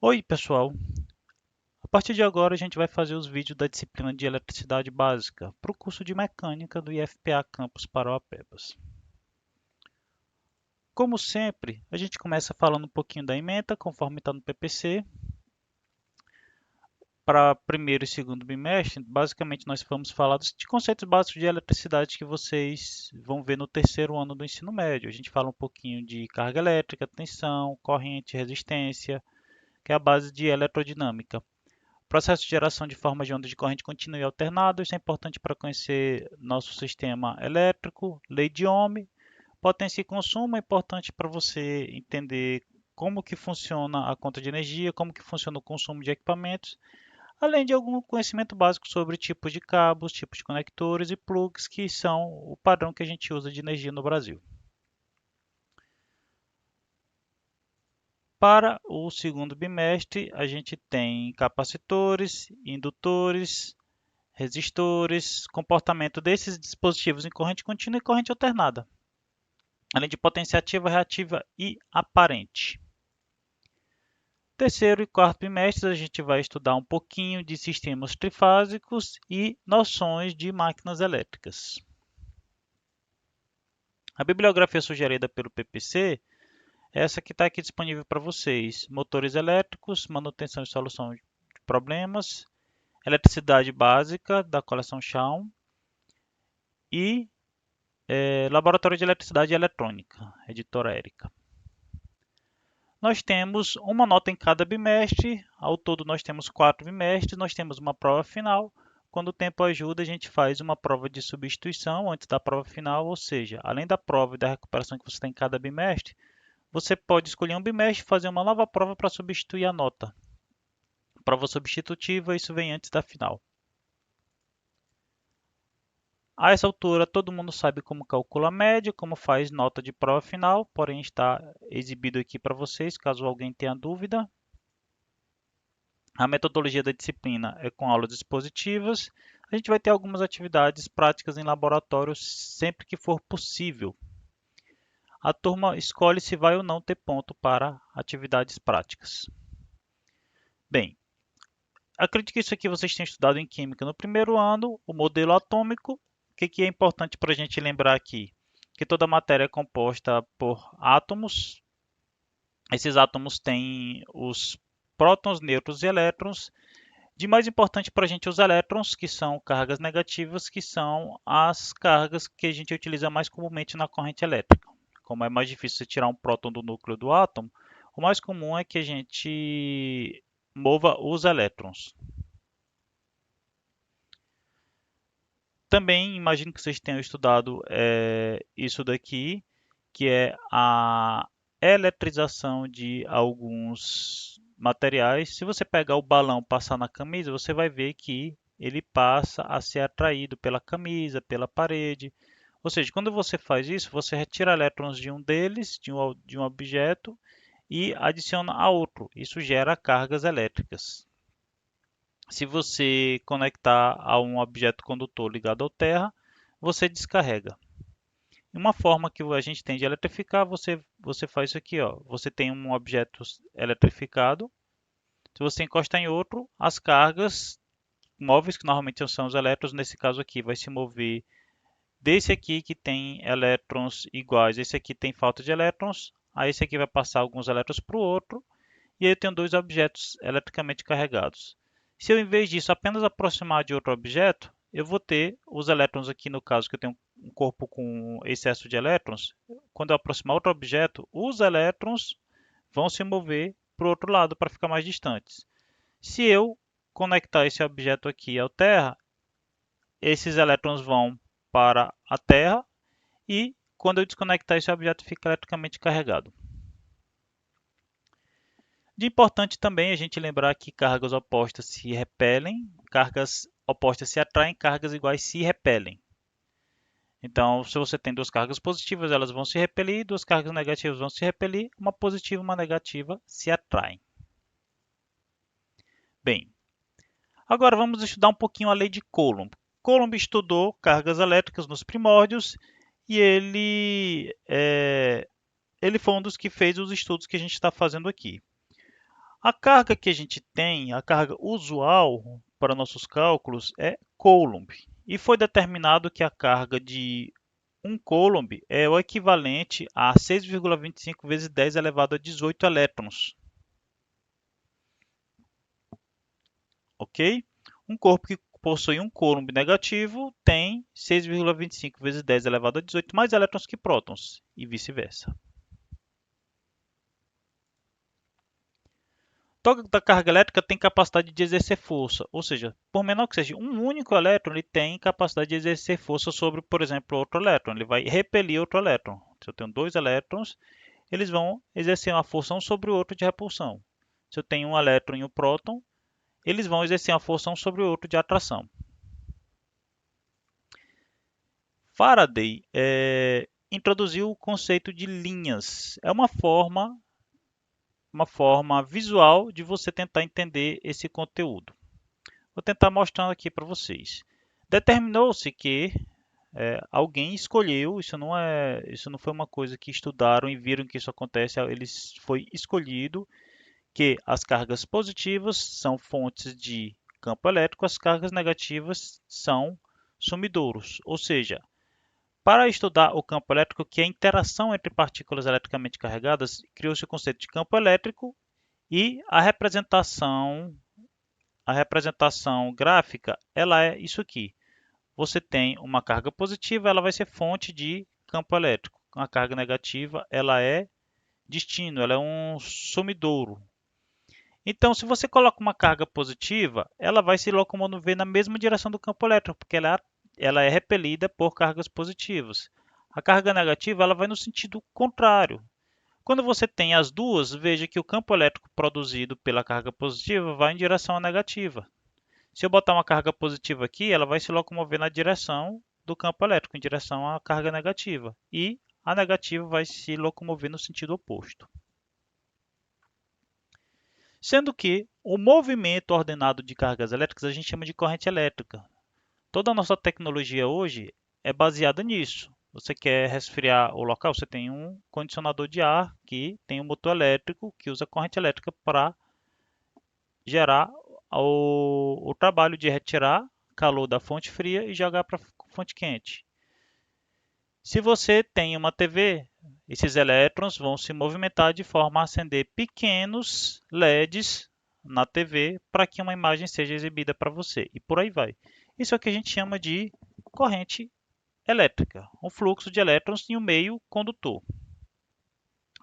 Oi, pessoal! A partir de agora, a gente vai fazer os vídeos da disciplina de Eletricidade Básica para o curso de Mecânica do IFPA Campus Parauapebas. Como sempre, a gente começa falando um pouquinho da ementa, conforme está no PPC. Para primeiro e segundo bimestre, basicamente nós vamos falar de conceitos básicos de eletricidade que vocês vão ver no terceiro ano do ensino médio. A gente fala um pouquinho de carga elétrica, tensão, corrente, resistência, que é a base de eletrodinâmica. Processo de geração de formas de ondas de corrente contínua e alternada, isso é importante para conhecer nosso sistema elétrico, lei de Ohm, potência e consumo, é importante para você entender como que funciona a conta de energia, como que funciona o consumo de equipamentos, além de algum conhecimento básico sobre tipos de cabos, tipos de conectores e plugs, que são o padrão que a gente usa de energia no Brasil. Para o segundo bimestre, a gente tem capacitores, indutores, resistores, comportamento desses dispositivos em corrente contínua e corrente alternada, além de potência ativa, reativa e aparente. Terceiro e quarto bimestres a gente vai estudar um pouquinho de sistemas trifásicos e noções de máquinas elétricas. A bibliografia sugerida pelo PPC é essa que está aqui disponível para vocês: motores elétricos, manutenção e solução de problemas, eletricidade básica da coleção Shaw e Laboratório de Eletricidade e Eletrônica, editora Érica. Nós temos uma nota em cada bimestre, ao todo nós temos 4 bimestres, nós temos uma prova final. Quando o tempo ajuda, a gente faz uma prova de substituição antes da prova final, ou seja, além da prova e da recuperação que você tem em cada bimestre, você pode escolher um bimestre e fazer uma nova prova para substituir a nota. Prova substitutiva, isso vem antes da final. A essa altura, todo mundo sabe como calcula a média, como faz nota de prova final, porém está exibido aqui para vocês, caso alguém tenha dúvida. A metodologia da disciplina é com aulas expositivas. A gente vai ter algumas atividades práticas em laboratório sempre que for possível. A turma escolhe se vai ou não ter ponto para atividades práticas. Bem, acredito que isso aqui vocês tenham estudado em Química no primeiro ano, o modelo atômico. O que é importante para a gente lembrar aqui? Que toda matéria é composta por átomos. Esses átomos têm os prótons, nêutrons e elétrons. De mais importante para a gente, os elétrons, que são cargas negativas, que são as cargas que a gente utiliza mais comumente na corrente elétrica. Como é mais difícil você tirar um próton do núcleo do átomo, o mais comum é que a gente mova os elétrons. Também imagino que vocês tenham estudado isso daqui, que é a eletrização de alguns materiais. Se você pegar o balão e passar na camisa, você vai ver que ele passa a ser atraído pela camisa, pela parede. Ou seja, quando você faz isso, você retira elétrons de um deles, de um objeto, e adiciona a outro. Isso gera cargas elétricas. Se você conectar a um objeto condutor ligado à terra, você descarrega. Uma forma que a gente tem de eletrificar, você faz isso aqui, ó. Você tem um objeto eletrificado. Se você encostar em outro, as cargas móveis, que normalmente são os elétrons, nesse caso aqui, vai se mover desse aqui que tem elétrons iguais, esse aqui tem falta de elétrons, aí esse aqui vai passar alguns elétrons para o outro, e aí eu tenho dois objetos eletricamente carregados. Se eu, em vez disso, apenas aproximar de outro objeto, eu vou ter os elétrons aqui, no caso que eu tenho um corpo com excesso de elétrons. Quando eu aproximar outro objeto, os elétrons vão se mover para o outro lado para ficar mais distantes. Se eu conectar esse objeto aqui à Terra, esses elétrons vão para a Terra e quando eu desconectar esse objeto fica eletricamente carregado. De importante também a gente lembrar que cargas opostas se repelem, cargas opostas se atraem, cargas iguais se repelem. Então, se você tem duas cargas positivas, elas vão se repelir, duas cargas negativas vão se repelir, uma positiva e uma negativa se atraem. Bem, agora vamos estudar um pouquinho a lei de Coulomb. Coulomb estudou cargas elétricas nos primórdios e ele foi um dos que fez os estudos que a gente está fazendo aqui. A carga que a gente tem, a carga usual para nossos cálculos é Coulomb. E foi determinado que a carga de 1 Coulomb é o equivalente a 6,25 vezes 10 elevado a 18 elétrons. Ok? Um corpo que possui um Coulomb negativo tem 6,25 vezes 10 elevado a 18 mais elétrons que prótons, e vice-versa. Toda carga elétrica tem capacidade de exercer força, ou seja, por menor que seja um único elétron, ele tem capacidade de exercer força sobre, por exemplo, outro elétron. Ele vai repelir outro elétron. Se eu tenho dois elétrons, eles vão exercer uma força um sobre o outro de repulsão. Se eu tenho um elétron e um próton, eles vão exercer uma força um sobre o outro de atração. Faraday introduziu o conceito de linhas. É uma forma visual de você tentar entender esse conteúdo. Vou tentar mostrando aqui para vocês. Determinou-se que alguém escolheu, isso não foi uma coisa que estudaram e viram que isso acontece, foi escolhido que as cargas positivas são fontes de campo elétrico, as cargas negativas são sumidouros, ou seja, para estudar o campo elétrico, que é a interação entre partículas eletricamente carregadas, criou-se o conceito de campo elétrico e a representação gráfica, ela é isso aqui. Você tem uma carga positiva, ela vai ser fonte de campo elétrico. A carga negativa, ela é destino, ela é um sumidouro. Então, se você coloca uma carga positiva, ela vai se locomover na mesma direção do campo elétrico, porque ela é repelida por cargas positivas. A carga negativa, ela vai no sentido contrário. Quando você tem as duas, veja que o campo elétrico produzido pela carga positiva vai em direção à negativa. Se eu botar uma carga positiva aqui, ela vai se locomover na direção do campo elétrico, em direção à carga negativa. E a negativa vai se locomover no sentido oposto. Sendo que o movimento ordenado de cargas elétricas a gente chama de corrente elétrica. Toda a nossa tecnologia hoje é baseada nisso. Você quer resfriar o local, você tem um condicionador de ar que tem um motor elétrico que usa corrente elétrica para gerar o trabalho de retirar calor da fonte fria e jogar para a fonte quente. Se você tem uma TV, esses elétrons vão se movimentar de forma a acender pequenos LEDs na TV para que uma imagem seja exibida para você. E por aí vai. Isso é o que a gente chama de corrente elétrica, um fluxo de elétrons em um meio condutor.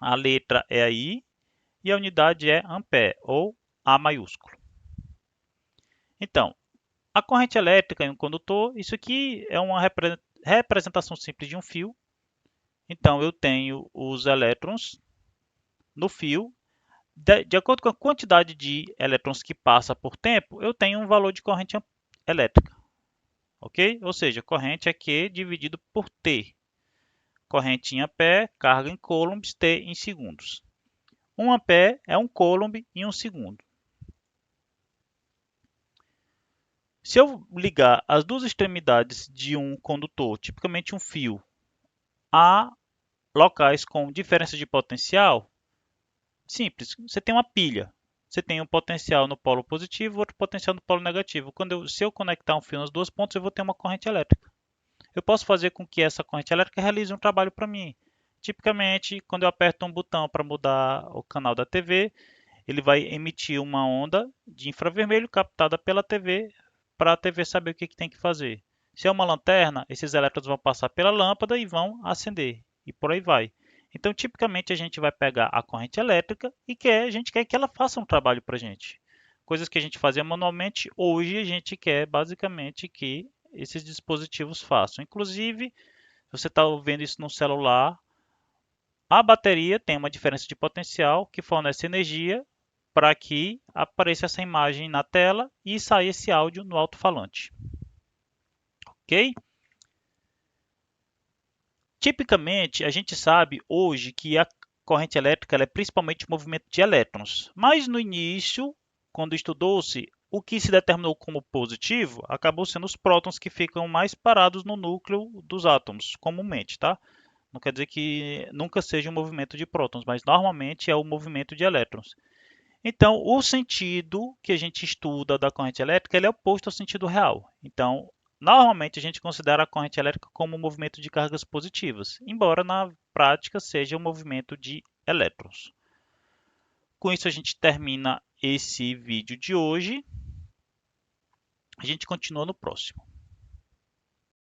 A letra é a I e a unidade é ampere, ou A maiúsculo. Então, a corrente elétrica em um condutor, isso aqui é uma representação simples de um fio. Então, eu tenho os elétrons no fio. De acordo com a quantidade de elétrons que passa por tempo, eu tenho um valor de corrente elétrica. Ok? Ou seja, corrente é Q dividido por T. Corrente em ampere, carga em coulombs, T em segundos. 1 ampere é 1 coulomb em 1 segundo. Se eu ligar as duas extremidades de um condutor, tipicamente um fio, a locais com diferença de potencial, simples, você tem uma pilha. Você tem um potencial no polo positivo e outro potencial no polo negativo. Se eu conectar um fio nas duas pontas, eu vou ter uma corrente elétrica. Eu posso fazer com que essa corrente elétrica realize um trabalho para mim. Tipicamente, quando eu aperto um botão para mudar o canal da TV, ele vai emitir uma onda de infravermelho captada pela TV para a TV saber o que tem que fazer. Se é uma lanterna, esses elétrons vão passar pela lâmpada e vão acender. E por aí vai. Então, tipicamente, a gente vai pegar a corrente elétrica e a gente quer que ela faça um trabalho para a gente. Coisas que a gente fazia manualmente, hoje a gente quer basicamente que esses dispositivos façam. Inclusive, se você está vendo isso no celular, a bateria tem uma diferença de potencial que fornece energia para que apareça essa imagem na tela e saia esse áudio no alto-falante. Ok? Tipicamente, a gente sabe hoje que a corrente elétrica é principalmente movimento de elétrons, mas no início, quando estudou-se, o que se determinou como positivo acabou sendo os prótons que ficam mais parados no núcleo dos átomos, comumente, tá? Não quer dizer que nunca seja um movimento de prótons, mas normalmente é o movimento de elétrons. Então, o sentido que a gente estuda da corrente elétrica, ele é oposto ao sentido real. Então, normalmente a gente considera a corrente elétrica como um movimento de cargas positivas, embora na prática seja um movimento de elétrons. Com isso a gente termina esse vídeo de hoje. A gente continua no próximo.